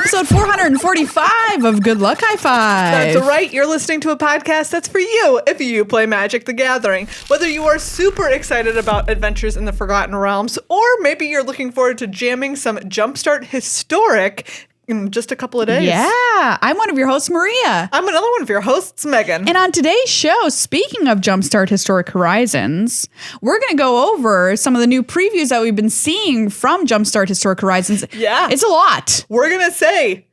episode 445 of Good Luck High Five. That's right. You're listening to a podcast that's for you if you play Magic the Gathering. Whether you are super excited about Adventures in the Forgotten Realms, or maybe you're looking forward to jamming some Jumpstart Historic in just a couple of days. Yeah. I'm one of your hosts, Maria. I'm another one of your hosts, Megan. And on today's show, speaking of Jumpstart Historic Horizons, we're going to go over some of the new previews that we've been seeing from Jumpstart Historic Horizons. Yeah. It's a lot. We're going to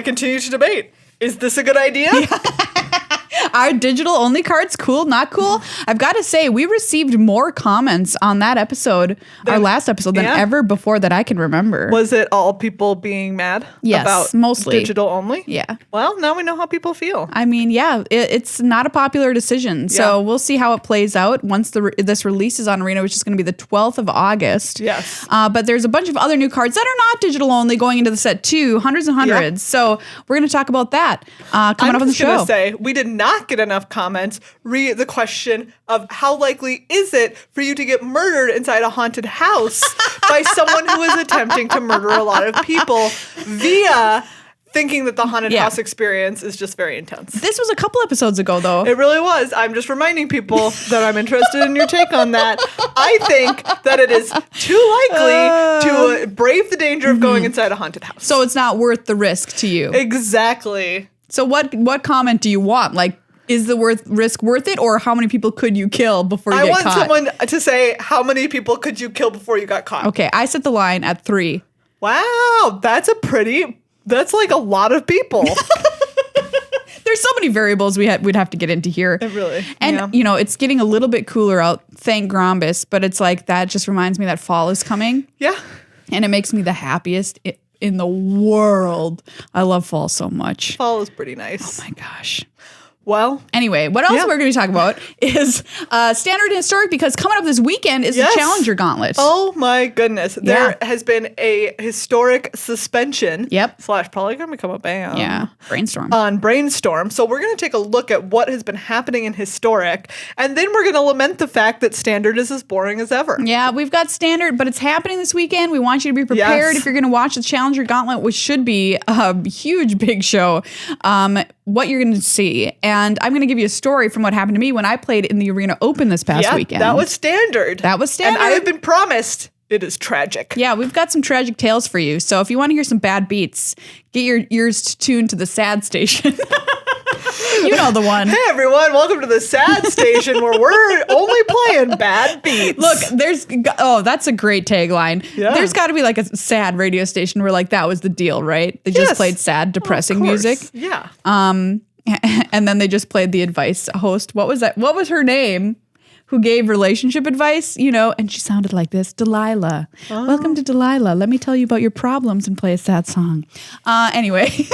continue to debate. Is this a good idea? Yeah. Are digital only cards cool, not cool? I've got to say, we received more comments on that episode, our last episode, than ever before that I can remember. Was it all people being mad about mostly digital only? Yeah. Well, now we know how people feel. I mean, yeah, it's not a popular decision. So we'll see how it plays out once this releases on Arena, which is going to be the 12th of August. Yes. But there's a bunch of other new cards that are not digital only going into the set too, hundreds and hundreds. Yeah. So we're going to talk about that coming up on the show. I'm just going to say, we did not get enough comments re the question of how likely is it for you to get murdered inside a haunted house by someone who is attempting to murder a lot of people via thinking that the haunted house experience is just very intense. This was a couple episodes ago, though. It really was. I'm just reminding people that I'm interested in your take on that. I think that it is too likely to brave the danger of going inside a haunted house. So it's not worth the risk to you. Exactly. So what comment do you want? Like, is the risk worth it, or how many people could you kill before you get caught? I want someone to say, how many people could you kill before you got caught? Okay, I set the line at 3. Wow, that's like a lot lot of people. There's so many variables we'd have to get into here. Really. And, you know, it's getting a little bit cooler out, thank Grombus, but it's like that just reminds me that fall is coming. Yeah. And it makes me the happiest in the world. I love fall so much. Fall is pretty nice. Oh, my gosh. Well, anyway, what else we're going to talk about is standard and historic, because coming up this weekend is the Challenger Gauntlet. Oh my goodness. There has been a historic suspension. Yep. / probably going to become a ban. Yeah. Brainstorm. On Brainstorm. So we're going to take a look at what has been happening in historic, and then we're going to lament the fact that standard is as boring as ever. Yeah, we've got standard, but it's happening this weekend. We want you to be prepared if you're going to watch the Challenger Gauntlet, which should be a huge, big show. What you're going to see. And I'm going to give you a story from what happened to me when I played in the Arena Open this past weekend. That was standard. And I have been promised it is tragic. Yeah, we've got some tragic tales for you. So if you want to hear some bad beats, get your ears tuned to the sad station. You know the one. Hey everyone, welcome to the sad station where we're only playing bad beats. Look, that's a great tagline. Yeah. There's got to be like a sad radio station where like that was the deal, right? They just played sad, depressing music. Yeah. And then they just played the advice host. What was that? What was her name? Who gave relationship advice, you know, and she sounded like this, Delilah. Oh. Welcome to Delilah. Let me tell you about your problems and play a sad song. Anyway.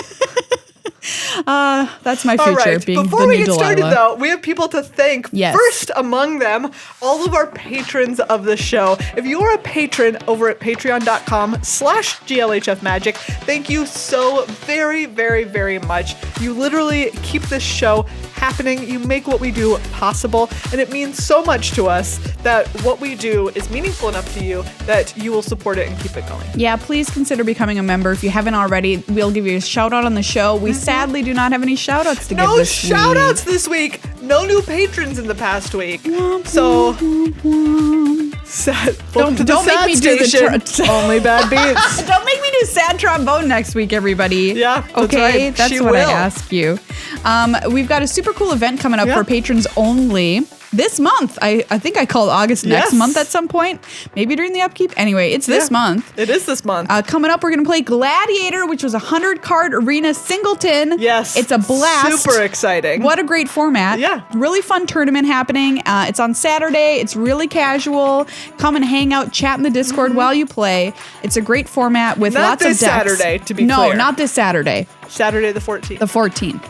That's my future. All right. Being Before the we new get started, Delilah. though, we have people to thank. Yes. First among them, all of our patrons of the show. If you are a patron over at patreon.com/GLHF Magic, thank you so very, very, very much. You literally keep this show happening. You make what we do possible, and it means so much to us that what we do is meaningful enough to you that you will support it and keep it going. Yeah, please consider becoming a member if you haven't already. We'll give you a shout out on the show. We sadly do not have any shout outs to give this week. No shout outs this week. No new patrons in the past week. So sad. Don't make me do the only bad beats. Don't make me do sad trombone next week, everybody. Yeah, that's okay, right. That's what I ask you. We've got a super cool event coming up for patrons only. This month, I think I called August next month at some point, maybe during the upkeep. Anyway, it's this month. It is this month. Coming up, we're going to play Gladiator, which was a 100-card arena singleton. Yes. It's a blast. Super exciting. What a great format. Yeah. Really fun tournament happening. It's on Saturday. It's really casual. Come and hang out, chat in the Discord while you play. It's a great format with lots of decks. Not this Saturday, to be clear. No, not this Saturday. Saturday the 14th. The 14th.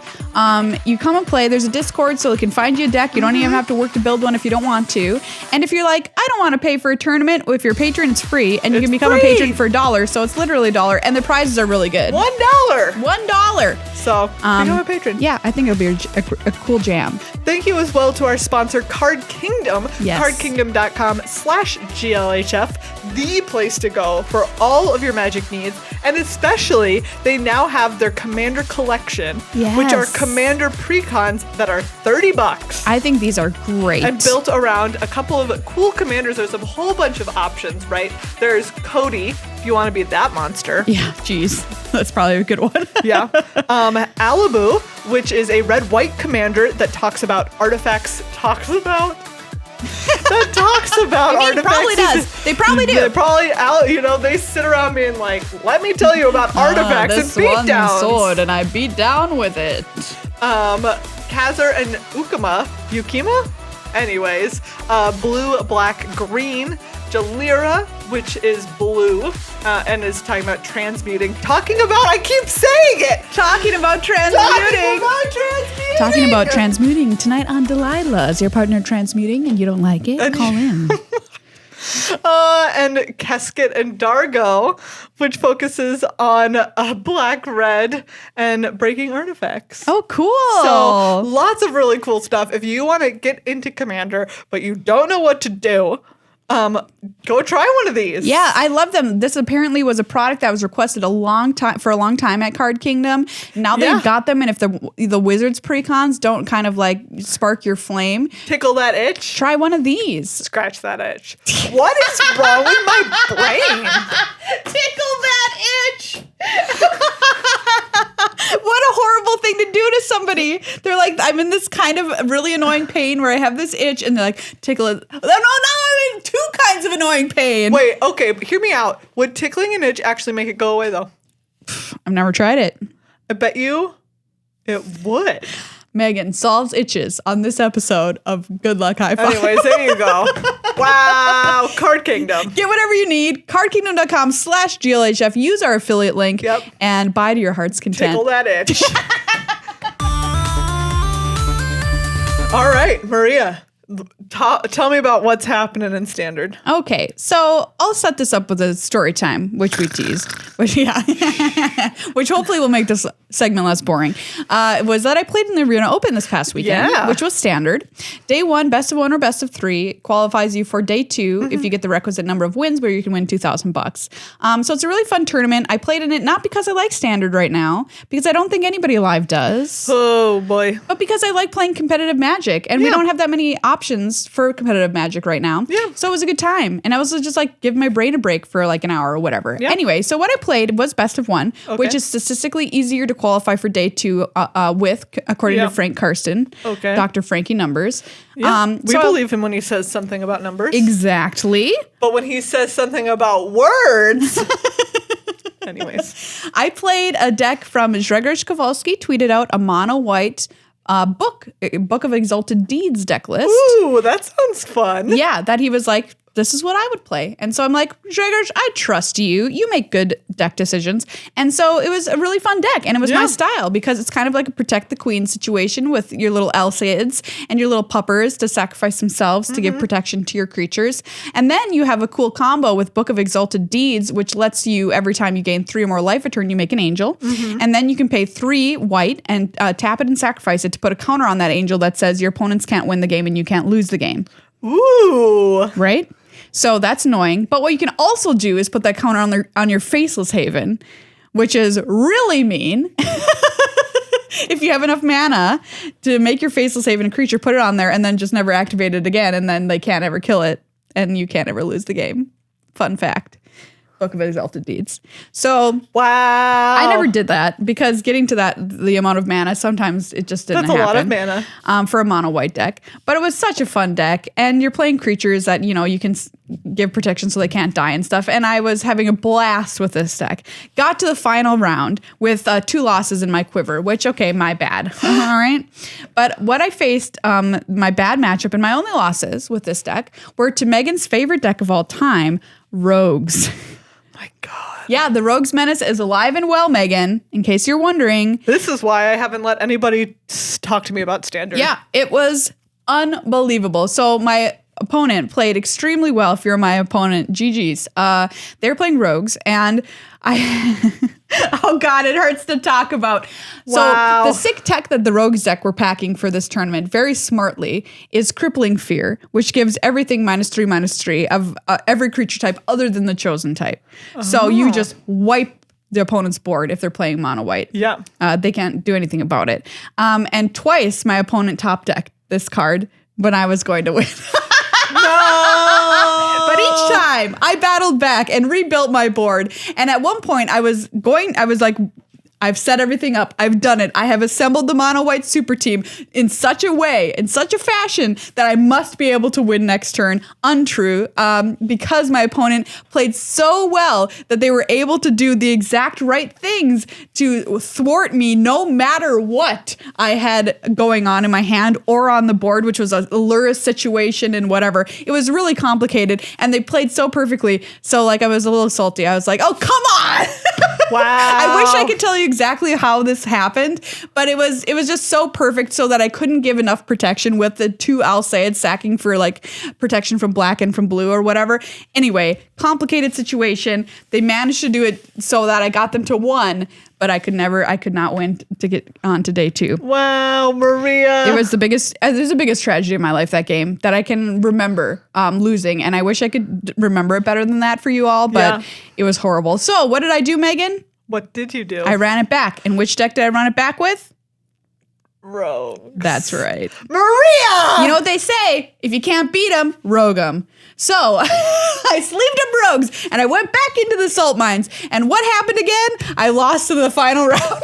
You come and play. There's a Discord, so it can find you a deck. You don't even have to work to build one if you don't want to. And if you're like, I don't want to pay for a tournament, if you're a patron, it's free. And you can become a patron for $1. So it's literally $1. And the prizes are really good. $1. $1. So become a patron. Yeah, I think it'll be a cool jam. Thank you as well to our sponsor, Card Kingdom. Yes. CardKingdom.com/GLHF. the place to go for all of your Magic needs. And especially, they now have their Commander Collection, which are Commander precons that are $30. I think these are great. And built around a couple of cool commanders. There's a whole bunch of options, right? There's Cody, if you want to be that monster. Yeah, geez. That's probably a good one. Yeah. Alibu, which is a red-white commander that talks about artifacts. Artifacts. Probably does. They probably do. They probably, they sit around being like, let me tell you about artifacts and beatdowns. Sword and I beat down with it. Khazar and Ukima? Anyways, blue, black, green. Jalira, which is blue, and is talking about transmuting. I keep saying it! Talking about transmuting tonight on Delilah. Is your partner transmuting and you don't like it? Call in. And Kesket and Dargo, which focuses on black, red, and breaking artifacts. Oh, cool. So lots of really cool stuff. If you want to get into Commander, but you don't know what to do, go try one of these. Yeah, I love them. This apparently was a product that was requested for a long time at Card Kingdom. Now they've got them, and if the Wizards precons don't kind of like spark your flame, tickle that itch, try one of these. Scratch that itch. What is wrong with my brain? Tickle that itch. What a horrible thing to do to somebody. They're like, I'm in this kind of really annoying pain where I have this itch, and they're like, tickle it. No, I'm in two kinds of annoying pain. Wait, okay, but hear me out. Would tickling an itch actually make it go away, though? I've never tried it. I bet you it would. Meghan solves itches on this episode of Good Luck High Five. Anyways, there you go. Wow, Card Kingdom. Get whatever you need. Cardkingdom.com/GLHF. Use our affiliate link and buy to your heart's content. Tickle that itch. All right, Maria. Tell me about what's happening in Standard. Okay, so I'll set this up with a story time, which we teased, which hopefully will make this segment less boring. Was that I played in the Arena Open this past weekend, which was Standard. Day 1, best of 1 or best of 3 qualifies you for day 2 if you get the requisite number of wins, where you can win $2,000. So it's a really fun tournament. I played in it not because I like Standard right now, because I don't think anybody alive does. Oh boy! But because I like playing competitive Magic, and we don't have that many options for competitive Magic right now. Yeah. So it was a good time. And I was just like, give my brain a break for like an hour or whatever. Yeah. Anyway, so what I played was best of 1, which is statistically easier to qualify for day 2 with, according to Frank Karsten. Okay. Dr. Frankie Numbers. Yeah. We believe him when he says something about numbers. Exactly. But when he says something about words... Anyways. I played a deck from Grzegorz Kowalski, tweeted out a mono-white book of Exalted Deeds deck list. Ooh, that sounds fun. Yeah, that he was like, this is what I would play. And so I'm like, Grzegorz, I trust you. You make good deck decisions. And so it was a really fun deck. And it was my style, because it's kind of like a Protect the Queen situation with your little Elcids and your little puppers to sacrifice themselves to give protection to your creatures. And then you have a cool combo with Book of Exalted Deeds, which lets you, every time you gain 3 or more life a turn, you make an angel. And then you can pay 3 white and tap it and sacrifice it to put a counter on that angel that says your opponents can't win the game and you can't lose the game. Ooh. Right? So that's annoying. But what you can also do is put that counter on your Faceless Haven, which is really mean. If you have enough mana to make your Faceless Haven a creature, put it on there, and then just never activate it again, and then they can't ever kill it, and you can't ever lose the game. Fun fact. Book of Exalted Deeds. So wow, I never did that, because getting to the amount of mana, sometimes it just didn't happen. That's a lot of mana for a mono white deck. But it was such a fun deck, and you're playing creatures that you can give protection so they can't die and stuff. And I was having a blast with this deck. Got to the final round with 2 losses in my quiver, which my bad. All right, but what I faced, my bad matchup and my only losses with this deck were to Megan's favorite deck of all time, Rogues. My God. Yeah, the Rogues Menace is alive and well, Meghan, in case you're wondering. This is why I haven't let anybody talk to me about Standard. Yeah, it was unbelievable. So my opponent played extremely well. If you're my opponent, GG's. They were playing Rogues, and oh God, it hurts to talk about. Wow. So the sick tech that the Rogues deck were packing for this tournament, very smartly, is Crippling Fear, which gives everything -3/-3 of every creature type other than the chosen type. So you just wipe the opponent's board if they're playing mono white. Yeah. They can't do anything about it. And twice my opponent top decked this card when I was going to win. No! But each time I battled back and rebuilt my board. And at one point I was like, I've set everything up. I've done it. I have assembled the mono white super team in such a way, in such a fashion that I must be able to win next turn. Untrue, because my opponent played so well that they were able to do the exact right things to thwart me no matter what I had going on in my hand or on the board, which was a Lurrus situation and whatever. It was really complicated and they played so perfectly. So like I was a little salty. I was like, oh, come on. Wow. I wish I could tell you exactly how this happened, but it was just so perfect so that I couldn't give enough protection with the 2 Alseid sacking for like protection from black and from blue or whatever. Anyway, complicated situation. They managed to do it so that I got them to 1, but I could not win to get on to day 2. Wow, Maria. It was the biggest tragedy in my life, that game, that I can remember losing. And I wish I could remember it better than that for you all, but it was horrible. So what did I do, Megan? What did you do? I ran it back. And which deck did I run it back with? Rogues. That's right. Maria! You know what they say? If you can't beat them, rogue them. So I sleeved up Rogues and I went back into the salt mines. And what happened again? I lost to the final round.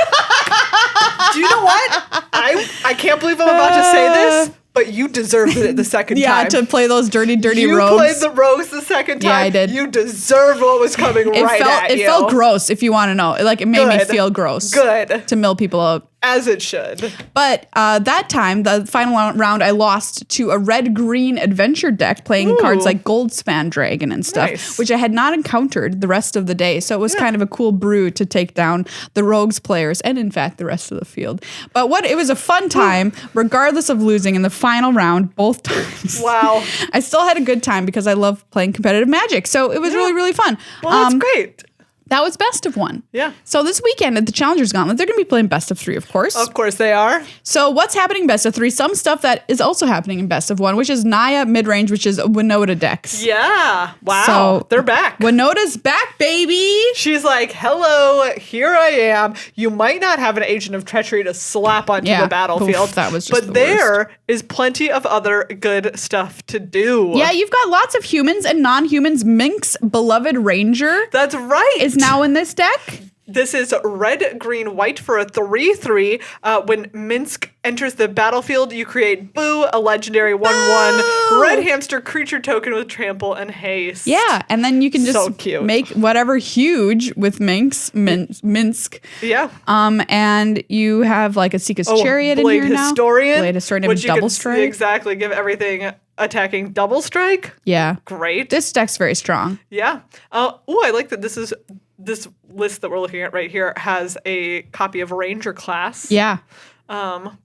Do you know what? I can't believe I'm about to say this, but you deserved it the second time. Yeah, to play those dirty Rogues. You played the Rogues the second time. Yeah, I did. You deserved what was coming at you. It felt gross, if you want to know. Like, it made me feel gross. Good. To mill people out. As it should. But that time, the final round, I lost to a red-green adventure deck playing cards like Goldspan Dragon and stuff, which I had not encountered the rest of the day. So it was kind of a cool brew to take down the Rogues players and, in fact, the rest of the field. But it was a fun time, regardless of losing in the final round both times. Wow. I still had a good time because I love playing competitive Magic. So it was really, really fun. Well, that's great. That was best of 1. Yeah. So this weekend at the Challengers Gauntlet, they're going to be playing best of 3, of course. Of course they are. So what's happening in best of 3? Some stuff that is also happening in best of 1, which is Naya Midrange, which is Winota decks. Yeah. Wow. So they're back. Winota's back, baby. She's like, hello, here I am. You might not have an Agent of Treachery to slap onto the battlefield. Oof, that was just but there is plenty of other good stuff to do. Yeah, you've got lots of humans and non-humans. Mink's beloved Ranger. That's right. Is now in this deck. This is red, green, white for a 3/3. When Minsk enters the battlefield, you create Boo, a legendary 1/1 red hamster creature token with trample and haste. Yeah, and then you can just make whatever huge with Minsk. Yeah. And you have like a Seeker's Chariot in here now. Blade Historian, which double strike. Exactly, give everything attacking double strike. Yeah. Great. This deck's very strong. Yeah. I like that this list that we're looking at right here has a copy of Ranger class. Yeah.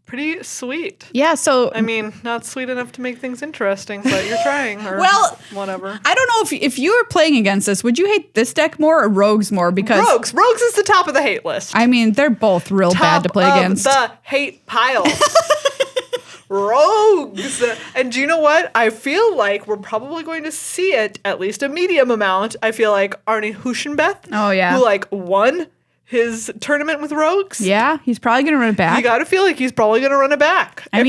Pretty sweet. Yeah, so I mean, not sweet enough to make things interesting, but you're trying or whatever. I don't know if you were playing against this, would you hate this deck more or Rogues more? Because Rogues is the top of the hate list. I mean, they're both real bad to play against. The hate pile. Rogues. And do you know what? I feel like we're probably going to see it, at least a medium amount. I feel like Arnie Huschenbeth, who won his tournament with Rogues. Yeah, he's probably going to run it back. You got to feel like he's probably going to run it back. If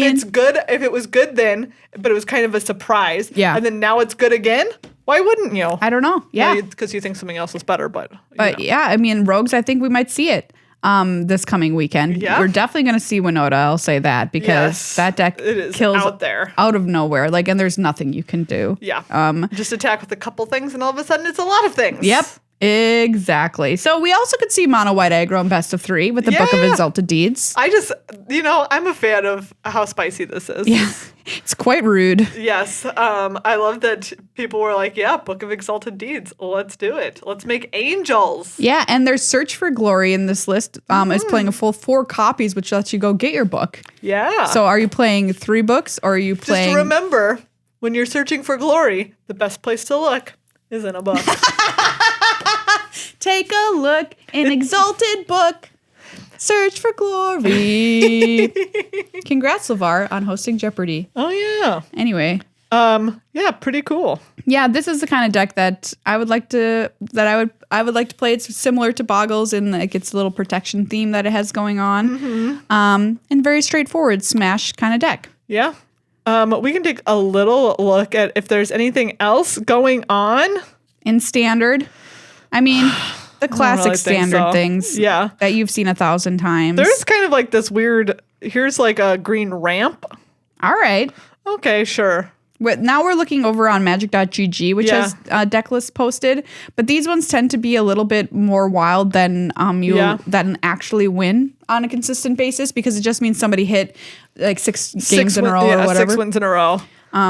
it was good then, but it was kind of a surprise. Yeah. And then now it's good again. Why wouldn't you? I don't know. Yeah. Because you think something else is better, but yeah, I mean, Rogues, I think we might see it this coming weekend. Yeah. We're definitely going to see Winota, I'll say that, because that deck kills out of nowhere. And there's nothing you can do. Yeah. Just attack with a couple things and all of a sudden it's a lot of things. Yep. Exactly. So we also could see mono white aggro in best of 3 with the Book of Exalted Deeds. I'm a fan of how spicy this is. Yeah. It's quite rude. Yes. I love that people were like, yeah, Book of Exalted Deeds. Let's do it. Let's make angels. Yeah. And there's Search for Glory in this list is playing a full 4 copies, which lets you go get your book. Yeah. So are you playing 3 books or are you playing? Just remember, when you're searching for glory, the best place to look is in a book. Take a look in exalted book. Search for glory. Congrats, LeVar, on hosting Jeopardy. Oh, yeah. Anyway. Yeah, pretty cool. Yeah, this is the kind of deck that I would like to play. It's similar to Boggles in like its little protection theme that it has going on. And very straightforward smash kind of deck. Yeah. We can take a little look at if there's anything else going on In Standard. I mean, the classic really think Standard so. things that you've seen 1,000 times. There's kind of like this weird, here's like a green ramp. All right. Okay, sure. Now we're looking over on magic.gg, which has Decklists posted, but these ones tend to be a little bit more wild than than actually win on a consistent basis, because it just means somebody hit like six games in a row or whatever. 6 wins in a row.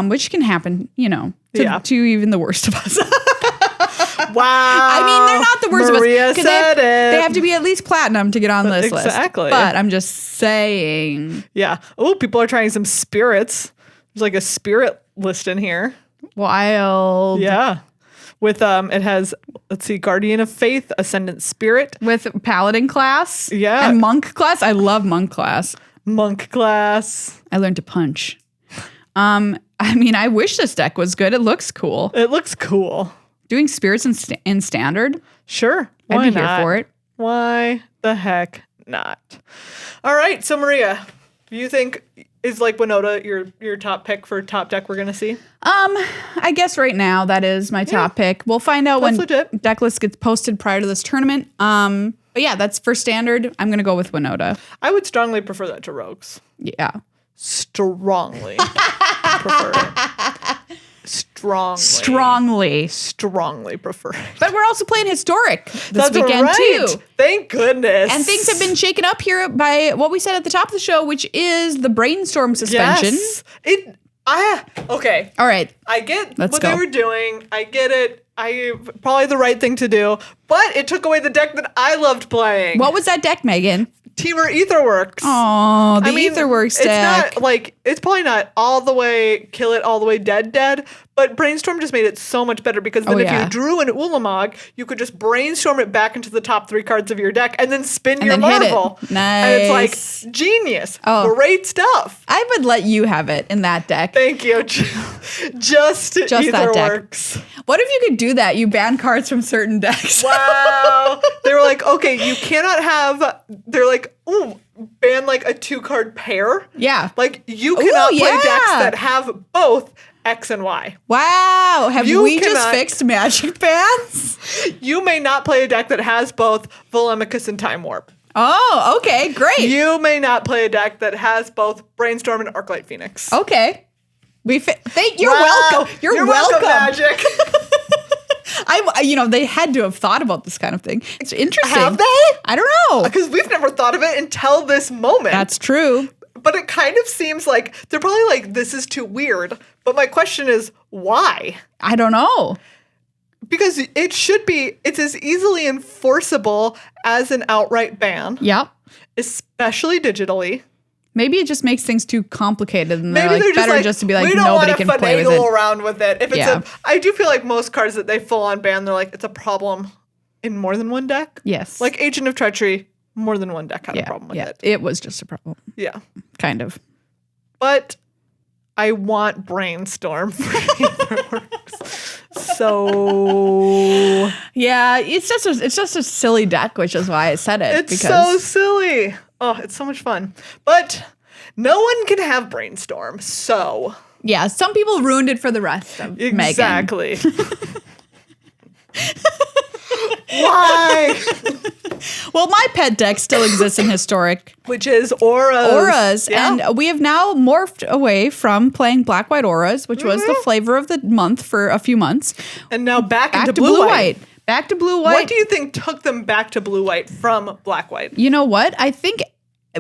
Which can happen, to even the worst of us. Wow. I mean, they're not the worst Maria of us. said They have to be at least platinum to get on this list. Exactly. But I'm just saying. Yeah. Oh, people are trying some spirits. There's like a spirit list in here. Wild. Yeah. With it has, let's see, Guardian of Faith, Ascendant Spirit. With Paladin class. Yeah. And Monk class. I love Monk class. Monk class. I learned to punch. I mean, I wish this deck was good. It looks cool. It looks cool. Doing spirits in Standard? Sure. I'd be here for it. Why the heck not? All right. So, Maria, do you think is like Winota your top pick for top deck we're going to see? I guess right now that is my top pick. We'll find out when Decklist gets posted prior to this tournament. But yeah, that's for Standard. I'm going to go with Winota. I would strongly prefer that to Rogues. Yeah. Strongly prefer it. Strongly prefer it. But we're also playing Historic this That's weekend right. too. Thank goodness. And things have been shaken up here by what we said at the top of the show, which is the brainstorm suspension. Yes. Okay. All right. I get Let's what go. they were doing. I get it. Probably the right thing to do. But it took away the deck that I loved playing. What was that deck, Megan? Teamer Aetherworks. Oh, the Aetherworks deck. It's not like, it's probably not all the way kill it, all the way dead, but Brainstorm just made it so much better because then if you drew an Ulamog, you could just brainstorm it back into the top 3 cards of your deck and then spin your Marvel. Nice. And it's like genius. Oh. Great stuff. I would let you have it in that deck. Thank you. Just that deck. Aetherworks. What if you could do that? You ban cards from certain decks. Wow. They were like, okay, you cannot have, they're like, ooh, ban like a 2-card pair. Yeah. Like you cannot play decks that have both X and Y. Wow. Have we just cannot- fixed Magic bans? You may not play a deck that has both Volemicus and Time Warp. Oh, okay. Great. You may not play a deck that has both Brainstorm and Arclight Phoenix. Okay. You're welcome. You're welcome. Magic. They had to have thought about this kind of thing. It's interesting. Have they? I don't know. Because we've never thought of it until this moment. That's true. But it kind of seems like they're probably like, this is too weird. But my question is, why? I don't know. Because it's as easily enforceable as an outright ban. Yep. Especially digitally. Maybe it just makes things too complicated, and Maybe they're better just to be like, we don't nobody want to can play with it. finagle around with it. If it's I do feel like most cards that they full on ban, they're like, it's a problem in more than one deck. Yes. Like Agent of Treachery, more than one deck had a problem with it. It was just a problem. Yeah. Kind of. But I want Brainstorm for Aetherworks. So yeah, it's just a silly deck, which is why I said it. It's so silly. Oh, it's so much fun. But no one can have Brainstorm, so yeah, some people ruined it for the rest of Meghan. Exactly. Why? Well, my pet deck still exists in Historic. Which is Auras. Yeah. And we have now morphed away from playing Black-White Auras, which was the flavor of the month for a few months. And now back into Blue-White. Back to Blue-White. What do you think took them back to Blue-White from Black-White? You know what? I think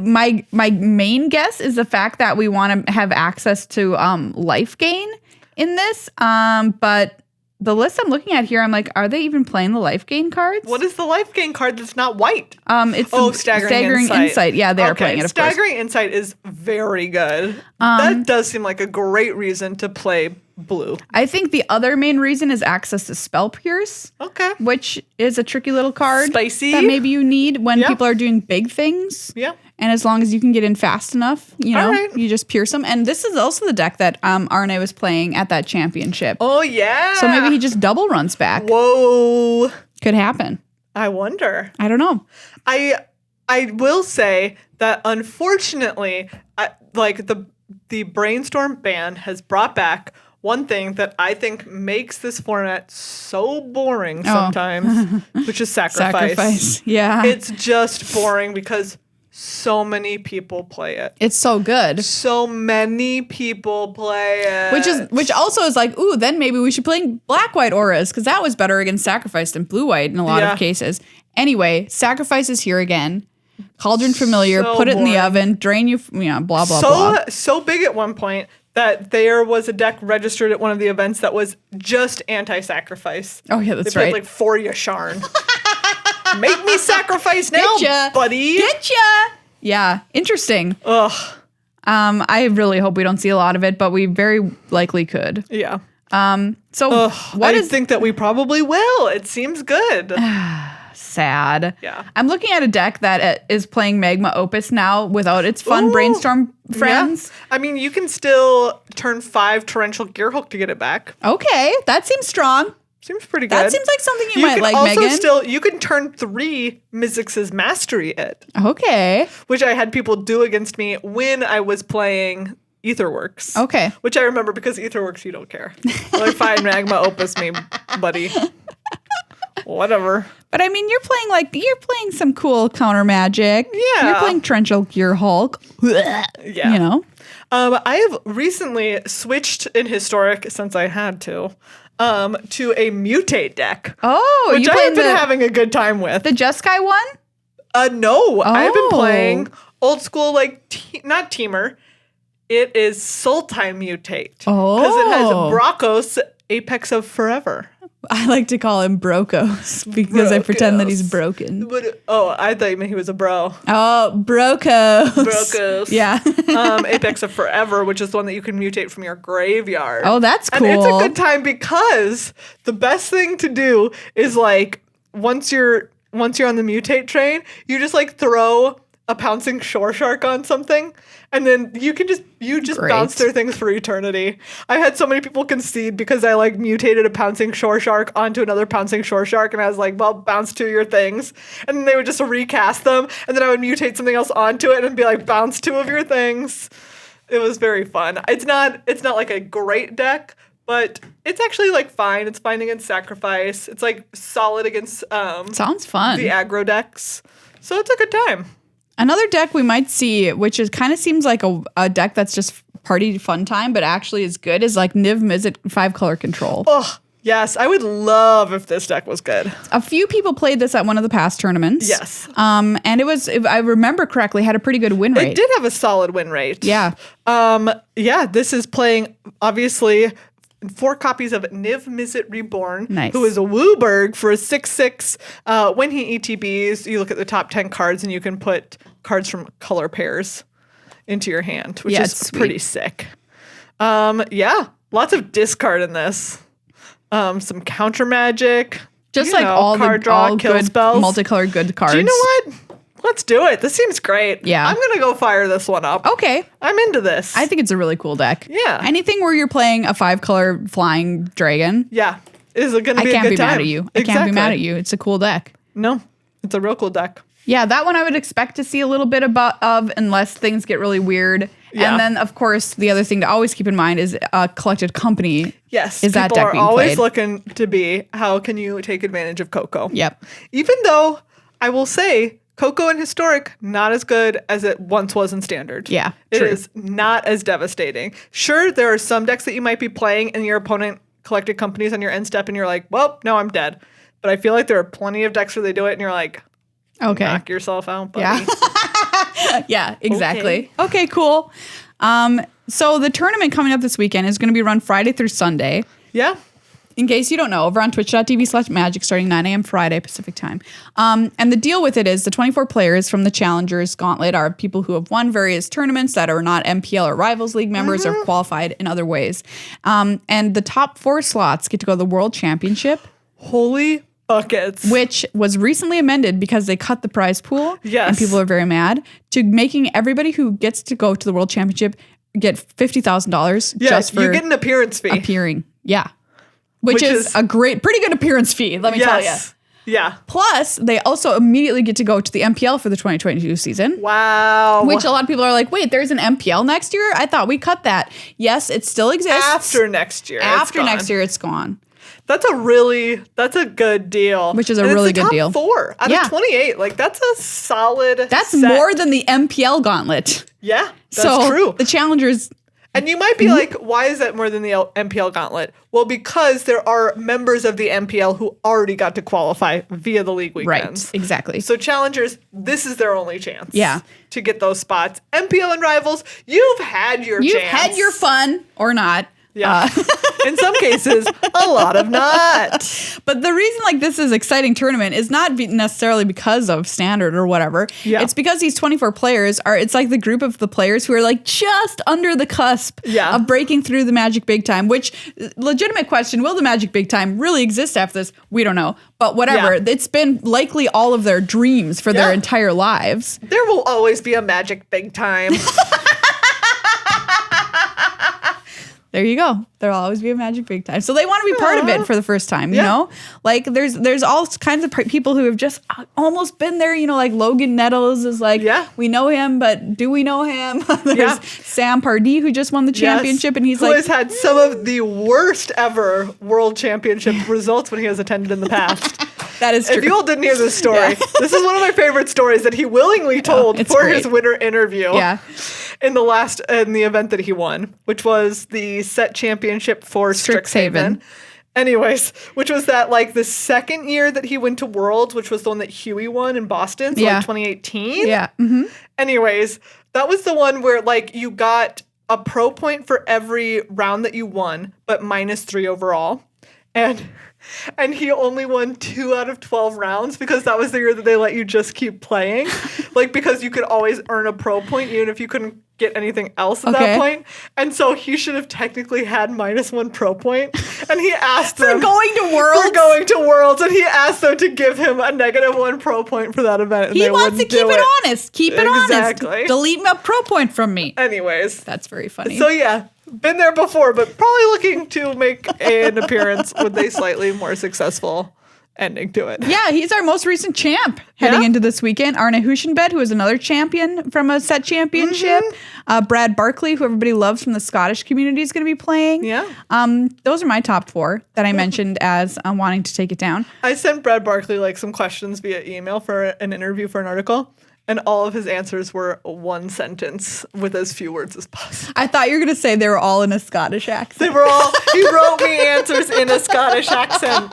my main guess is the fact that we want to have access to life gain in this. But the list I'm looking at here, I'm like, are they even playing the life gain cards? What is the life gain card that's not white? It's Staggering Insight. Yeah, they are playing it, of course. Staggering Insight is very good. That does seem like a great reason to play blue. I think the other main reason is access to Spell Pierce. Okay. Which is a tricky little card. Spicy. That maybe you need when people are doing big things. Yeah. And as long as you can get in fast enough, you know, you just pierce them. And this is also the deck that Arne was playing at that championship. Oh, yeah. So maybe he just double runs back. Whoa. Could happen. I wonder. I don't know. I will say that unfortunately, the Brainstorm ban has brought back one thing that I think makes this format so boring sometimes, which is sacrifice. Yeah. It's just boring because so many people play it. It's so good. So many people play it. Which also is like, ooh, then maybe we should play black-white auras because that was better against sacrifice than blue-white in a lot of cases. Anyway, sacrifice is here again. Cauldron Familiar, So put it in the boring. oven, drain you, blah, blah, blah. So big at one point that there was a deck registered at one of the events that was just anti-sacrifice. Oh, yeah, that's they played right. like for Yasharn. Make me sacrifice now, Getcha. buddy. Getcha! Yeah, interesting. Ugh. I really hope we don't see a lot of it, but we very likely could. Yeah. So I think that we probably will. It seems good. sad. Yeah. I'm looking at a deck that is playing Magma Opus now without its fun Brainstorm friends. Yeah. I mean, you can still turn 5 Torrential Gearhulk to get it back. Okay, that seems strong. Seems pretty good. That seems like something you might can like, also Meghan. you can turn 3 Mizzix's Mastery it, Okay. which I had people do against me when I was playing Aetherworks. Okay. Which I remember because Aetherworks, you don't care. Like, fine, Magma Opus me, buddy. Whatever. But I mean, you're playing some cool counter magic. Yeah. You're playing Torrential Gearhulk. Yeah. You know? I have recently switched in Historic, since I had to a Mutate deck. Oh, which you I have playing been having a good time with. the Jeskai one? No, I've been Oh. playing old school, not Teamer. It is Sultai Mutate. Because it has Oh. Brokos, Apex of Forever. I like to call him Brokos because I pretend that he's broken. I thought you meant he was a bro. Oh, Brokos. Brokos. Yeah. Apex of Forever, which is the one that you can mutate from your graveyard. Oh, that's cool. And it's a good time because the best thing to do is once you're on the mutate train, you just throw a pouncing shore shark on something, and then you just Great. bounce their things for eternity. I had so many people concede because I mutated a pouncing shore shark onto another pouncing shore shark, and I was like, well, bounce 2 of your things. And then they would just recast them, and then I would mutate something else onto it and be like, bounce 2 of your things. It was very fun. It's not like a great deck, but it's actually fine. It's fine against sacrifice. It's solid against Sounds fun. the aggro decks. So it's a good time. Another deck we might see, which is kind of seems like a deck that's just party fun time, but actually is good, is Niv Mizzet 5-color control. Oh, yes. I would love if this deck was good. A few people played this at one of the past tournaments. Yes. And it was, if I remember correctly, had a pretty good win rate. It did have a solid win rate. Yeah. This is playing, obviously, 4 copies of Niv Mizzet Reborn, Nice. who is a Wooburg for a 6/6. When he ETBs, you look at the top 10 cards and you can put cards from color pairs into your hand, which is it's sweet. pretty sick. Lots of discard in this. Some counter magic. Just all card draw, kill good spells. multicolored good cards. Do you know what? Let's do it. This seems great. Yeah. I'm going to go fire this one up. Okay. I'm into this. I think it's a really cool deck. Yeah. Anything where you're playing a 5-color flying dragon, Yeah. Is it going to I be a can't good be time? mad at you. I can't be mad at you. It's a cool deck. No, it's a real cool deck. Yeah, that one I would expect to see a little bit of unless things get really weird. Yeah. And then, of course, the other thing to always keep in mind is Collected Company. Yes. Is that people deck are being always played? looking to be, how can you take advantage of Coco? Yep. Even though I will say Coco in Historic, not as good as it once was in Standard. Yeah, It true. is not as devastating. Sure, there are some decks that you might be playing and your opponent collected companies on your end step and you're like, well, no, I'm dead. But I feel like there are plenty of decks where they do it and you're like, Okay. knock yourself out, buddy. Yeah. Yeah, exactly. Okay, cool. So the tournament coming up this weekend is going to be run Friday through Sunday. Yeah. in case you don't know, over on twitch.tv/magic starting 9 a.m. Friday Pacific time. And the deal with it is the 24 players from the Challengers Gauntlet are people who have won various tournaments that are not MPL or Rivals League members or qualified in other ways. And the top 4 slots get to go to the World Championship. Holy buckets. Which was recently amended because they cut the prize pool. Yes. And people are very mad, to making everybody who gets to go to the World Championship get $50,000 just for you get an appearance fee. appearing. Yeah. Which is a pretty good appearance fee, let me tell you. Yeah. Plus, they also immediately get to go to the MPL for the 2022 season. Wow. Which a lot of people are like, wait, there's an MPL next year? I thought we cut that. Yes, it still exists. After next year. After next year, it's gone. That's a good deal. Which is a really good deal. 4 out of 28. Like, that's a solid That's set. more than the MPL gauntlet. Yeah, that's true. The Challengers... And you might be like, why is that more than the MPL gauntlet? Well, because there are members of the MPL who already got to qualify via the league weekends. Right, exactly. So Challengers, this is their only chance. Yeah. To get those spots. MPL and Rivals, you've had your chance. You've had your fun, or not. Yeah. In some cases, a lot of not. But the reason like this is exciting tournament is not necessarily because of standard or whatever. Yeah. It's because these 24 players it's like the group of the players who are like just under the cusp of breaking through the Magic Big Time, which legitimate question, will the Magic Big Time really exist after this? We don't know. But whatever, it's been likely all of their dreams for their entire lives. There will always be a Magic Big Time. There you go. There'll always be a Magic Big Time. So they want to be part of it for the first time, you know? Like there's all kinds of people who have just almost been there, you know, like Logan Nettles is like, we know him, but do we know him? There's Sam Pardee who just won the championship and he's who has had some of the worst ever World Championship results when he has attended in the past. That is true. If you all didn't hear this story, this is one of my favorite stories that he willingly told for his winter interview. Yeah. In the event that he won, which was the set championship for Strixhaven. Anyways, which was that like the second year that he went to Worlds, which was the one that Huey won in Boston, so like 2018. Yeah. Mm-hmm. Anyways, that was the one where like you got a pro point for every round that you won, but -3 overall. And he only won 2 out of 12 rounds because that was the year that they let you just keep playing. Like, because you could always earn a pro point even if you couldn't get anything else at that point. And so he should have technically had -1 pro point. And he asked them. For going to Worlds? For going to Worlds. And he asked them to give him a -1 pro point for that event. And he wants to keep it honest. Keep it honest. Delete a pro point from me. Anyways. That's very funny. So, yeah. Been there before, but probably looking to make an appearance with a slightly more successful ending to it. Yeah, he's our most recent champ heading into this weekend. Arne Huschenbed, who is another champion from a set championship. Brad Barkley, who everybody loves from the Scottish community, is going to be playing. Yeah. Those are my top 4 that I mentioned as wanting to take it down. I sent Brad Barkley like some questions via email for an interview for an article. And all of his answers were 1 sentence with as few words as possible. I thought you were going to say they were all in a Scottish accent. They were all, he wrote me answers in a Scottish accent.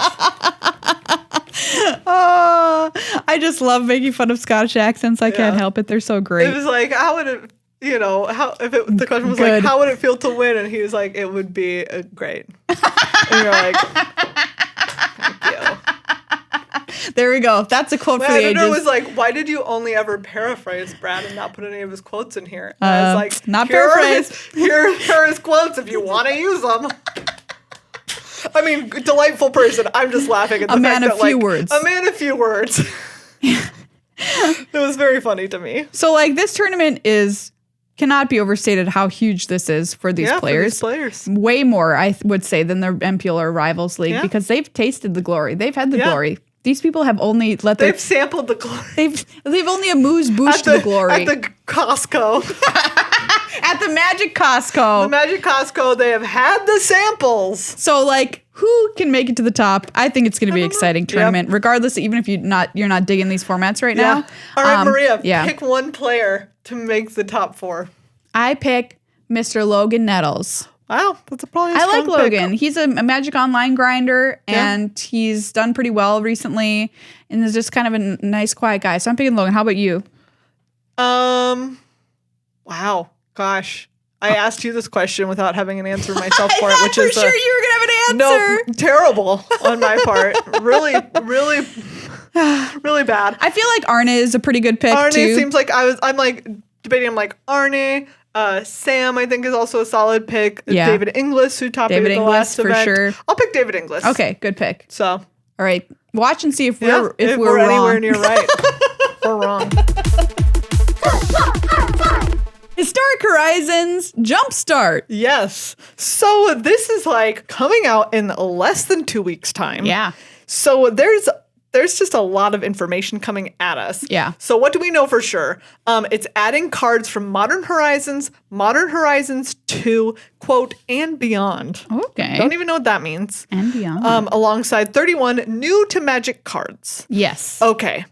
Oh, I just love making fun of Scottish accents. I can't help it. They're so great. It was like, how would it, you know, the question was like, how would it feel to win? And he was like, it would be great. And you're like, thank you. There we go. That's a quote for the ages. My editor was like, why did you only ever paraphrase Brad and not put any of his quotes in here? And I was like, not paraphrase. Here are his quotes if you want to use them. I mean, delightful person. I'm just laughing at the fact that, like, a man of few words. It was very funny to me. So, like, this tournament cannot be overstated how huge this is for these players. For these players. Way more, I would say, than their MPL or Rivals League because they've tasted the glory. They've had the glory. These people have only They've sampled the glory. They've only amuse-boushed the glory. At the Costco. At the Magic Costco. The Magic Costco, they have had the samples. So, like, who can make it to the top? I think it's going to be an exciting tournament, regardless, even if you're not digging these formats right now. All right, Maria, pick one player to make the top 4. I pick Mr. Logan Nettles. Wow, that's probably a I like strong pick. Logan. He's a Magic Online grinder, and he's done pretty well recently, and is just kind of a nice, quiet guy. So I'm picking Logan. How about you? Wow, gosh. I asked you this question without having an answer myself for it, which for is sure you were gonna have an answer. No, terrible on my part. Really, really, really bad. I feel like Arne is a pretty good pick Arne too. seems like I'm like debating. I'm like Arne. Sam, I think, is also a solid pick. Yeah. David Inglis, who topped David the Inglis, last for event. sure. I'll pick David Inglis. Okay, good pick. So, All right, watch and see if yeah, we're we're wrong. anywhere near right or wrong. Historic Horizons Jumpstart. Yes. So this is like coming out in less than 2 weeks' time. Yeah. So there's just a lot of information coming at us. Yeah. So what do we know for sure? It's adding cards from Modern Horizons 2, quote, and beyond. Okay. Don't even know what that means. And beyond. Alongside 31 new to Magic cards. Yes. Okay.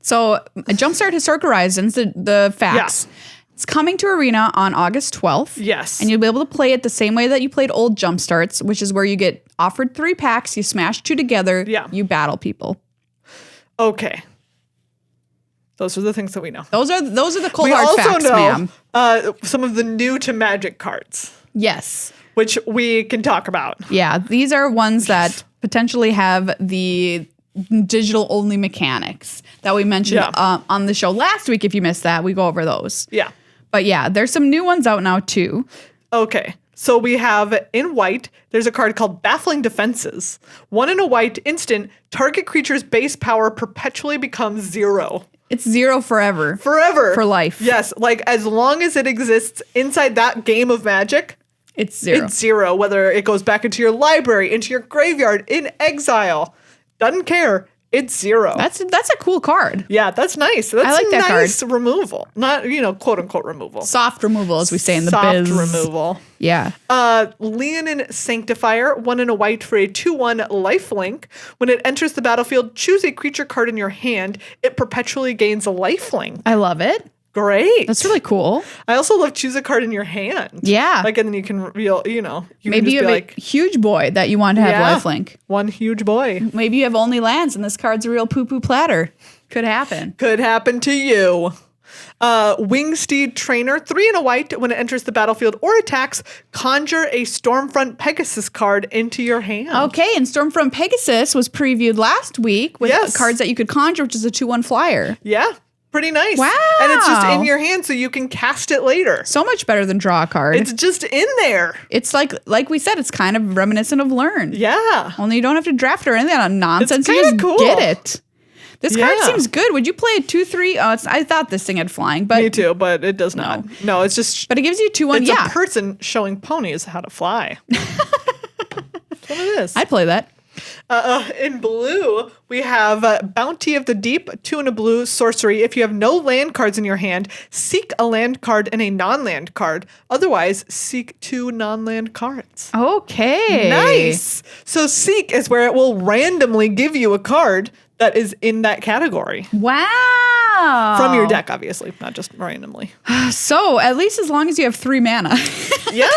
So Jumpstart Historic Horizons, the facts. Yeah. It's coming to Arena on August 12th. Yes. And you'll be able to play it the same way that you played old Jumpstarts, which is where you get offered 3 packs, you smash 2 together, Yeah. you battle people. Okay. Those are the things that we know. Those are the cold We hard also facts, ma'am. know some of the new to Magic cards, Yes. which we can talk about. Yeah, these are ones that potentially have the digital only mechanics that we mentioned on the show last week. If you missed that, we go over those. Yeah. But yeah, there's some new ones out now too. Okay. So we have in white, there's a card called Baffling Defenses. 1 in a white instant, target creature's base power perpetually becomes 0. It's 0 forever. Forever. For life. Yes. Like as long as it exists inside that game of Magic, It's 0. it's 0. Whether it goes back into your library, into your graveyard, in exile, doesn't care. It's 0. That's a cool card. Yeah, that's nice. That's I like that nice removal. Not, quote unquote removal. Soft removal, as we say in the Soft biz. removal. Yeah. Leonin Sanctifier, 1 in a white for a 2/1 lifelink. When it enters the battlefield, choose a creature card in your hand. It perpetually gains a lifelink. I love it. Great. That's really cool. I also love choose a card in your hand. Yeah. Like, and then you can reveal, you Maybe can you just have be a huge boy that you want to have lifelink. one huge boy. Maybe you have only lands and this card's a real poo-poo platter. Could happen. Could happen to you. Wingsteed Trainer, 3 in a white. When it enters the battlefield or attacks, conjure a Stormfront Pegasus card into your hand. Okay, and Stormfront Pegasus was previewed last week with Yes. cards that you could conjure, which is a 2/1 flyer. Yeah, pretty nice. Wow. And it's just in your hand so you can cast it later. So much better than draw a card. It's just in there. It's like we said, it's kind of reminiscent of Learn. Yeah. Only you don't have to draft or anything on nonsense. It's You kinda just cool. get it. This card Yeah. seems good. Would you play a 2/3? Oh, I thought this thing had flying, but Me too, but it does not. No, it's just But it gives you 2/1. it's Yeah, a person showing ponies how to fly. That's what it is. I'd play that. In blue, we have Bounty of the Deep, 2 in a blue sorcery. If you have no land cards in your hand, seek a land card and a non-land card. Otherwise, seek 2 non-land cards. Okay. Nice. So seek is where it will randomly give you a card that is in that category. Wow. From your deck, obviously, not just randomly. So at least as long as you have 3 mana. Yeah,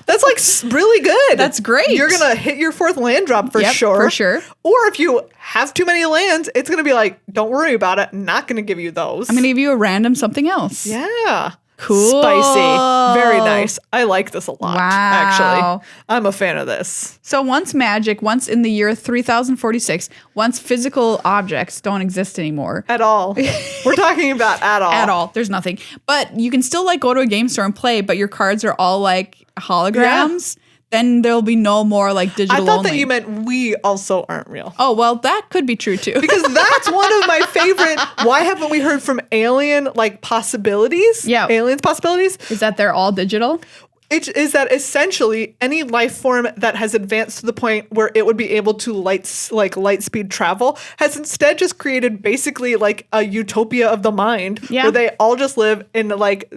that's like really good. That's great. You're going to hit your 4th land drop for Yep, sure. for sure. Or if you have too many lands, it's going to be like, don't worry about it. Not going to give you those. I'm going to give you a random something else. Yeah. Cool. Spicy. Very nice. I like this a lot, Wow. actually. I'm a fan of this. So once magic, once in the year 3046, once physical objects don't exist anymore. At all. We're talking about at all. At all. There's nothing. But you can still like go to a game store and play, but your cards are all like holograms. Then there'll be no more like digital I thought only. that you meant we also aren't real. Oh, well, that could be true too. Because that's one of my favorite. Why haven't we heard from alien like possibilities? Yeah. Aliens possibilities? Is that they're all digital? It is that essentially any life form that has advanced to the point where it would be able to light speed travel has instead just created basically like a utopia of the mind where they all just live in like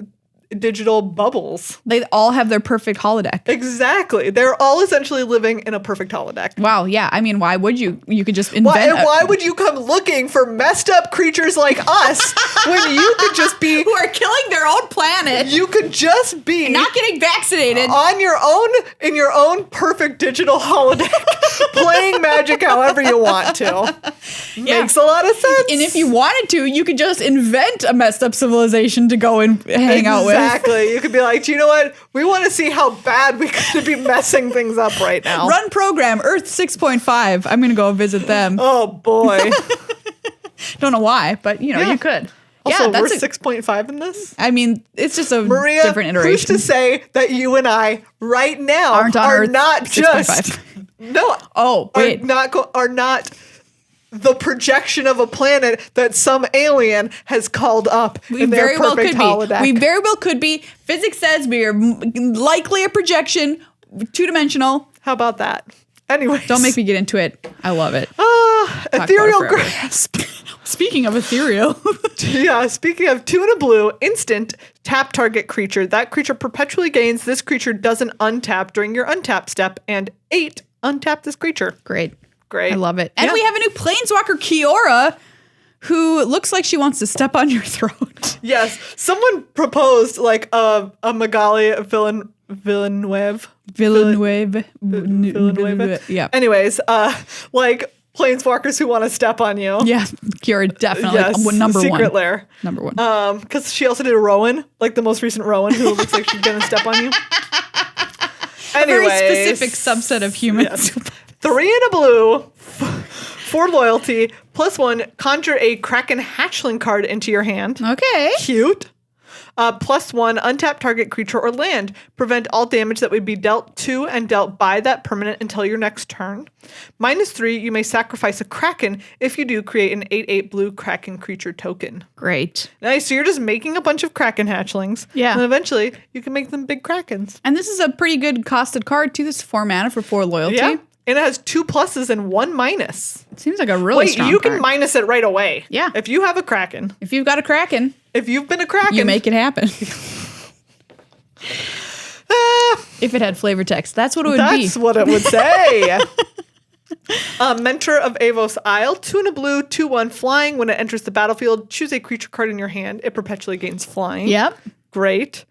digital bubbles. They all have their perfect holodeck. Exactly. They're all essentially living in a perfect holodeck. Wow. Yeah. I mean, why would you? You could just invent. Why would you come looking for messed up creatures like us when you could just be who are killing their own planet? You could just be Not getting vaccinated. on your own in your own perfect digital holodeck, playing Magic however you want to. Yeah. Makes a lot of sense. And if you wanted to, you could just invent a messed up civilization to go and hang out with. Exactly. You could be like, do you know what? We want to see how bad we could be messing things up right now. Run program, Earth 6.5. I'm going to go visit them. Oh, boy. Don't know why, but you could. Also, we're 6.5 in this? I mean, it's just a Maria, different iteration. who's to say that you and I right now Aren't on are Earth not 6.5. just... No. Oh, wait. Are not the projection of a planet that some alien has called up in their perfect holodeck. We very well could be. Physics says we are likely a projection, two-dimensional. How about that? Anyways. Don't make me get into it. I love it. Ethereal Grasp. Speaking of ethereal. Yeah, speaking of 2 and a blue, instant, tap target creature. That creature perpetually gains. This creature doesn't untap during your untap step. And 8, untap this creature. Great. Great. I love it. And we have a new Planeswalker, Kiora, who looks like she wants to step on your throat. Yes. Someone proposed like a Magali Villeneuve. Yeah. Anyways, like planeswalkers who want to step on you. Yeah, Kiora definitely. Yes, Number one. Secret Lair. Number one. Because she also did a Rowan, like the most recent Rowan, who looks like she's gonna step on you. A very specific subset of humans. Yes. 3 and a blue. For loyalty, +1, conjure a Kraken Hatchling card into your hand. Okay. Cute. +1, untap target creature or land. Prevent all damage that would be dealt to and dealt by that permanent until your next turn. -3, you may sacrifice a Kraken. If you do, create an 8/8 blue Kraken creature token. Great. Nice. So you're just making a bunch of Kraken hatchlings. Yeah. And eventually you can make them big Krakens. And this is a pretty good costed card too. This is 4 mana for 4 loyalty. Yeah. And it has 2 pluses and 1 minus. It seems like a really strong you card. can minus it right away. Yeah. If you have a Kraken. If you've got a Kraken. If you've been a Kraken. You make it happen. If it had flavor text, that's what it would be. That's what it would say. Mentor of Evos Isle, 2 and a blue, 2/1 flying. When it enters the battlefield, choose a creature card in your hand. It perpetually gains flying. Yep. Great.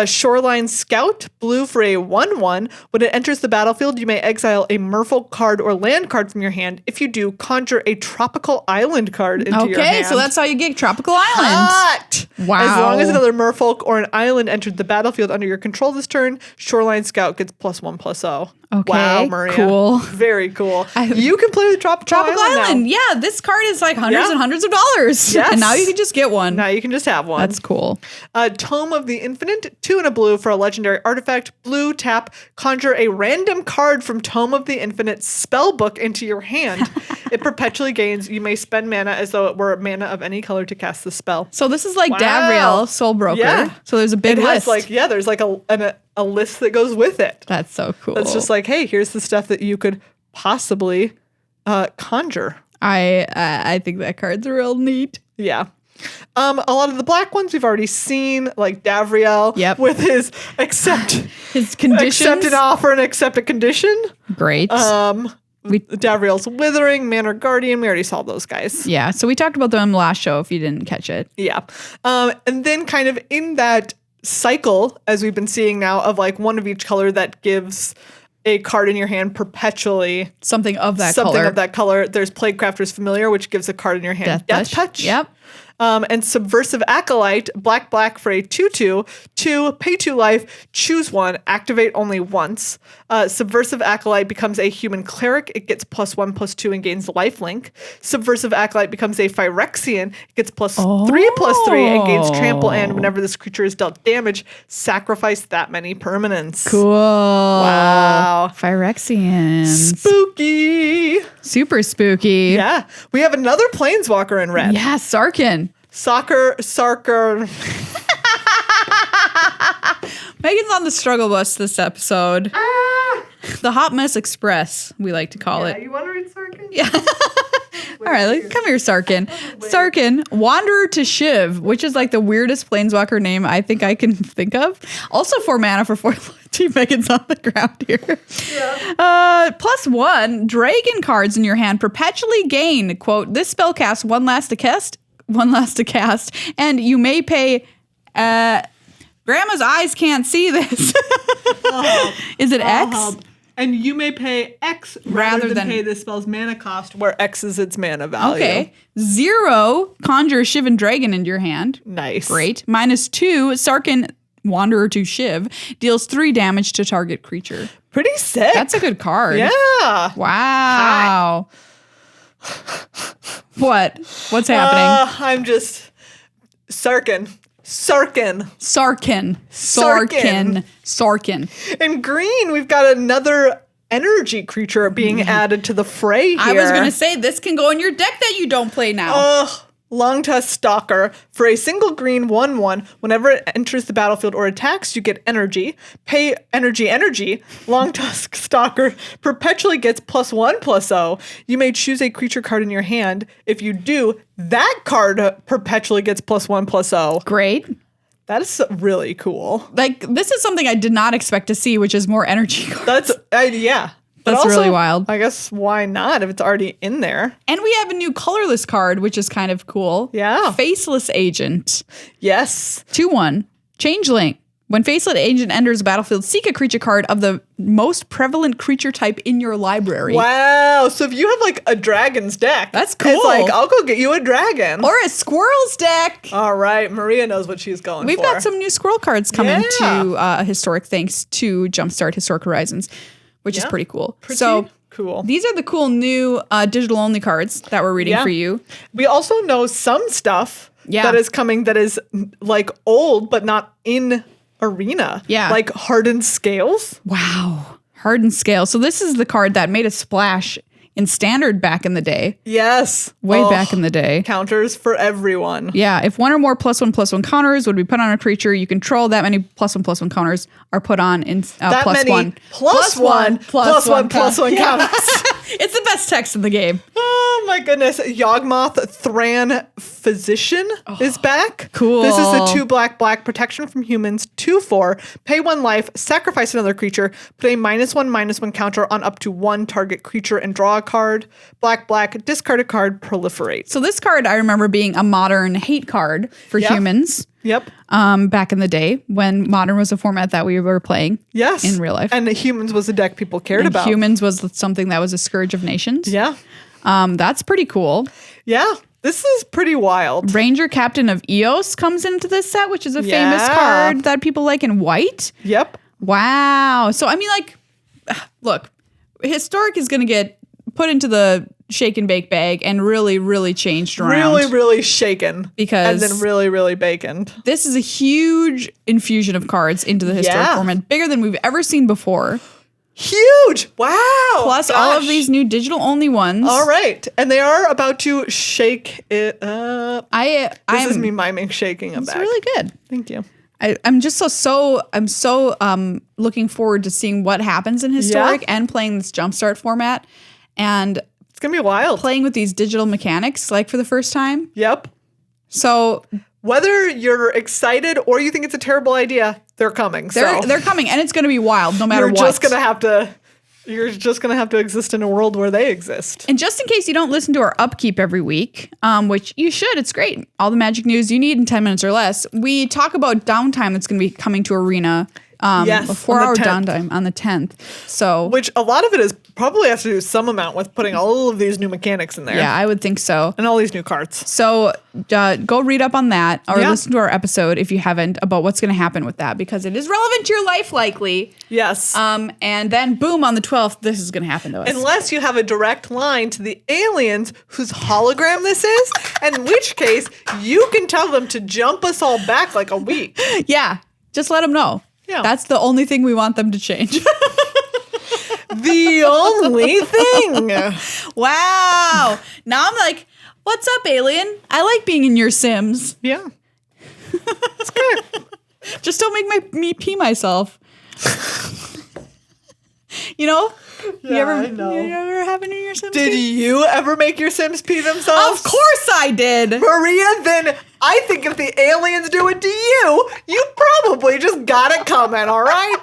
Shoreline Scout, blue for a 1/1. When it enters the battlefield, you may exile a Merfolk card or land card from your hand. If you do, conjure a Tropical Island card into your hand. Okay, so that's how you get Tropical Island. Hot! Wow. As long as another Merfolk or an island entered the battlefield under your control this turn, Shoreline Scout gets +1/+0. Okay, wow, Maria. cool. Very cool. You can play with Tropical Island now. Yeah, this card is like hundreds and hundreds of dollars. Yes. And now you can just get one. Now you can just have one. That's cool. Tome of the Infinite, 2 and a blue for a legendary artifact. Blue, tap, conjure a random card from Tome of the Infinite spellbook into your hand. It perpetually gains. You may spend mana as though it were mana of any color to cast the spell. So this is like Davriel, Soul Broker. Yeah. So there's a big list. There's like a list that goes with it. That's so cool. It's just like, hey, here's the stuff that you could possibly conjure. I think that card's real neat. Yeah. A lot of the black ones we've already seen, like Davriel, with his his conditions, accept an offer and accept a condition. Great. Davriel's Withering, Manor Guardian. We already saw those guys. Yeah. So we talked about them last show. If you didn't catch it, yeah. And then kind of in that cycle, as we've been seeing now, of like one of each color that gives a card in your hand perpetually. Something of that color. There's Plaguecrafter's Familiar, which gives a card in your hand. Death Touch. Yep. And Subversive Acolyte, black for a 2/2. 2, pay 2 life, choose 1, activate only once. Subversive Acolyte becomes a human cleric. It gets +1/+2 and gains lifelink. Subversive Acolyte becomes a Phyrexian. It gets +3/+3 and gains trample. And whenever this creature is dealt damage, sacrifice that many permanents. Cool. Wow. Phyrexians. Spooky. Super spooky. Yeah. We have another Planeswalker in red. Yeah, Sarkin. Sarker. Megan's on the struggle bus this episode. The Hot Mess Express, we like to call it. You want to read Sarkin? Yeah. All right, come here, Sarkin. Sarkin, Wanderer to Shiv, which is like the weirdest Planeswalker name I think I can think of. Also 4 mana for 4 loyalty. Megan's on the ground here. Yeah. +1, Dragon cards in your hand perpetually gain, quote, this spell casts one last to cast, and you may pay, Grandma's eyes can't see this. Is it X? and you may pay X rather than pay this spell's mana cost, where X is its mana value. Okay. 0, conjure a Shivan Dragon into your hand. Nice. Great. -2, Sarkin Wanderer to Shiv deals 3 damage to target creature. Pretty sick. That's a good card. Yeah. Wow. What's happening? I'm just Sarkin. In green, we've got another energy creature being added to the fray here. I was going to say, this can go in your deck that you don't play now. Longtusk Stalker. For a single green 1/1, whenever it enters the battlefield or attacks, you get energy. Pay energy. Longtusk Stalker perpetually gets +1/+0. You may choose a creature card in your hand. If you do, that card perpetually gets +1/+0. Great. That is really cool. Like, this is something I did not expect to see, which is more energy cards. Yeah. But That's also, really wild. I guess why not if it's already in there? And we have a new colorless card, which is kind of cool. Yeah. Faceless Agent. Yes. 2/1. Changeling. When Faceless Agent enters the battlefield, seek a creature card of the most prevalent creature type in your library. Wow. So if you have like a dragon's deck, that's cool. It's like, I'll go get you a dragon. Or a squirrel's deck. All right. Maria knows what she's going We've for. got some new squirrel cards coming to Historic, thanks to Jumpstart Historic Horizons, which is pretty cool. Cool. These are the cool new digital only cards that we're reading for you. We also know some stuff that is coming that is like old but not in Arena. Yeah. Like Hardened Scales. Wow. Hardened Scales. So this is the card that made a splash in Standard back in the day. Yes. Way back in the day. Counters for everyone. Yeah. If 1 or more +1/+1 counters would be put on a creature you control, that many +1/+1 counters are put on in that many +1. +1/+1 counters. It's the best text in the game. Oh my goodness. Yawgmoth Thran Physician is back. Cool. This is the 2 black protection from humans, 2/4. Pay 1 life, sacrifice another creature, put a -1/-1 counter on up to 1 target creature and draw a card. Black, discard a card, proliferate. So this card I remember being a modern hate card for humans. Yep. Back in the day when Modern was a format that we were playing. Yes. In real life. And Humans was a deck people cared about. Humans was something that was a scourge of nations. Yeah. That's pretty cool. Yeah. This is pretty wild. Ranger Captain of Eos comes into this set, which is a famous card that people like in white. Yep. Wow. So, I mean, like, look, Historic is going to get put into the shake and bake bag and really, really changed around. Really, really shaken. Because and then really, really baconed. This is a huge infusion of cards into the Historic format, bigger than we've ever seen before. Huge! Wow! Plus all of these new digital only ones. All right. And they are about to shake it up. This is me miming shaking a bag. It's really good. Thank you. I'm just so looking forward to seeing what happens in Historic and playing this Jumpstart format. And it's going to be wild. Playing with these digital mechanics like for the first time. Yep. So whether you're excited or you think it's a terrible idea, they're coming. They're coming, and it's going to be wild no matter what. You're just going to have to exist in a world where they exist. And just in case you don't listen to our upkeep every week, which you should, it's great. All the magic news you need in 10 minutes or less. We talk about downtime that's going to be coming to Arena. A 4-hour downtime on the 10th. So, which a lot of it is probably has to do some amount with putting all of these new mechanics in there. Yeah, I would think so. And all these new cards. So go read up on that or listen to our episode if you haven't about what's going to happen with that because it is relevant to your life likely. Yes. And then boom, on the 12th, this is going to happen to us. Unless you have a direct line to the aliens whose hologram this is, in which case you can tell them to jump us all back like a week. Yeah, just let them know. Yeah. That's the only thing we want them to change. The only thing. Wow. Now I'm like, what's up, alien? I like being in your Sims. Yeah. It's good. Just don't make me pee myself. You know? Yeah, I know. You ever have any in your Sims? Did you ever make your Sims pee themselves? Of course I did. Maria, then I think if the aliens do it to you, you probably just got it coming, all right?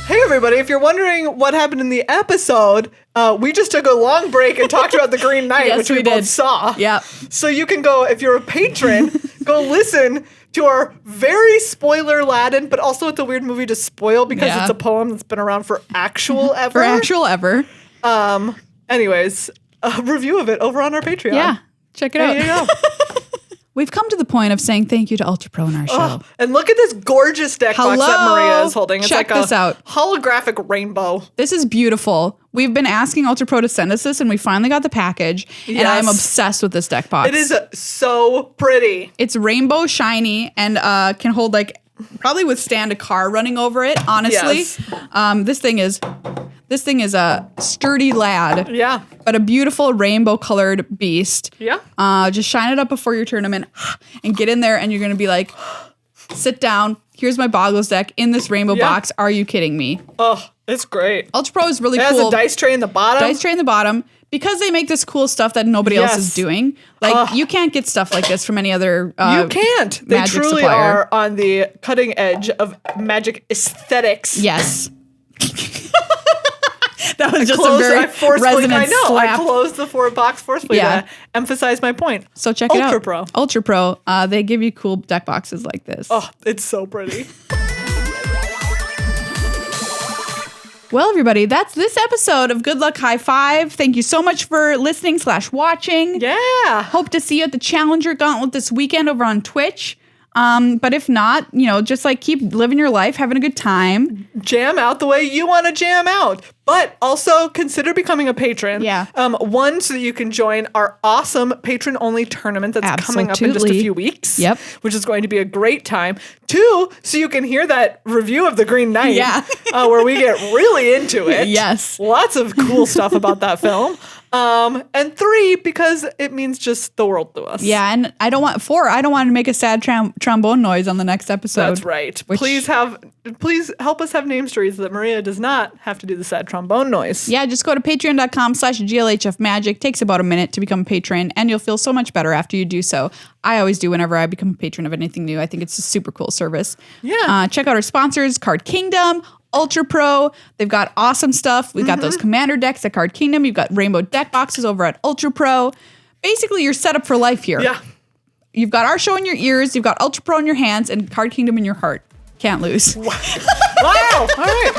Hey, everybody, if you're wondering what happened in the episode, we just took a long break and talked about the Green Knight, which we both saw. Yeah. So you can go, if you're a patron, go listen to our very spoiler-laden, but also it's a weird movie to spoil because it's a poem that's been around for actual ever. For actual ever. Anyways, a review of it over on our Patreon. Yeah, check it out. There you go. We've come to the point of saying thank you to Ultra Pro in our show. And look at this gorgeous deck box that Maria is holding. It's Check like this out. Holographic rainbow. This is beautiful. We've been asking Ultra Pro to send us this, and we finally got the package. Yes. And I'm obsessed with this deck box. It is so pretty. It's rainbow shiny and can hold probably withstand a car running over it. Honestly, Yes. This thing is a sturdy lad. Yeah. But a beautiful rainbow colored beast. Yeah. Just shine it up before your tournament and get in there, and you're gonna be like, sit down. Here's my Boggles deck in this rainbow box. Are you kidding me? Oh, it's great. Ultra Pro is really It cool. has a dice tray in the bottom. Dice tray in the bottom. Because they make this cool stuff that nobody else is doing. Like, you can't get stuff like this from any other You can't. They Magic truly supplier. are on the cutting edge of Magic aesthetics. Yes. That was just a very resonant slap. I closed the box forcefully to emphasize my point. So check it out. Ultra Pro. Ultra Pro. They give you cool deck boxes like this. Oh, it's so pretty. Well, everybody, that's this episode of Good Luck High Five. Thank you so much for listening / watching. Yeah. Hope to see you at the Challenger Gauntlet this weekend over on Twitch. But if not, just keep living your life, having a good time. Jam out the way you want to jam out. But also consider becoming a patron. Yeah. One, so that you can join our awesome patron-only tournament that's coming up in just a few weeks. Yep. Which is going to be a great time. 2, so you can hear that review of The Green Knight. Yeah. Where we get really into it. Yes. Lots of cool stuff about that film. And 3, because it means just the world to us. Yeah, and I don't want to make a sad trombone noise on the next episode. That's right. Please help us have name stories so that Maria does not have to do the sad trombone noise. Yeah, just go to patreon.com/GLHF Magic. Takes about a minute to become a patron, and you'll feel so much better after you do so. I always do whenever I become a patron of anything new. I think it's a super cool service. Yeah. Check out our sponsors, Card Kingdom, Ultra Pro. They've got awesome stuff. We've got those commander decks at Card Kingdom. You've got rainbow deck boxes over at Ultra Pro. Basically, you're set up for life here. Yeah. You've got our show in your ears. You've got Ultra Pro in your hands and Card Kingdom in your heart. Can't lose. Wow. All right.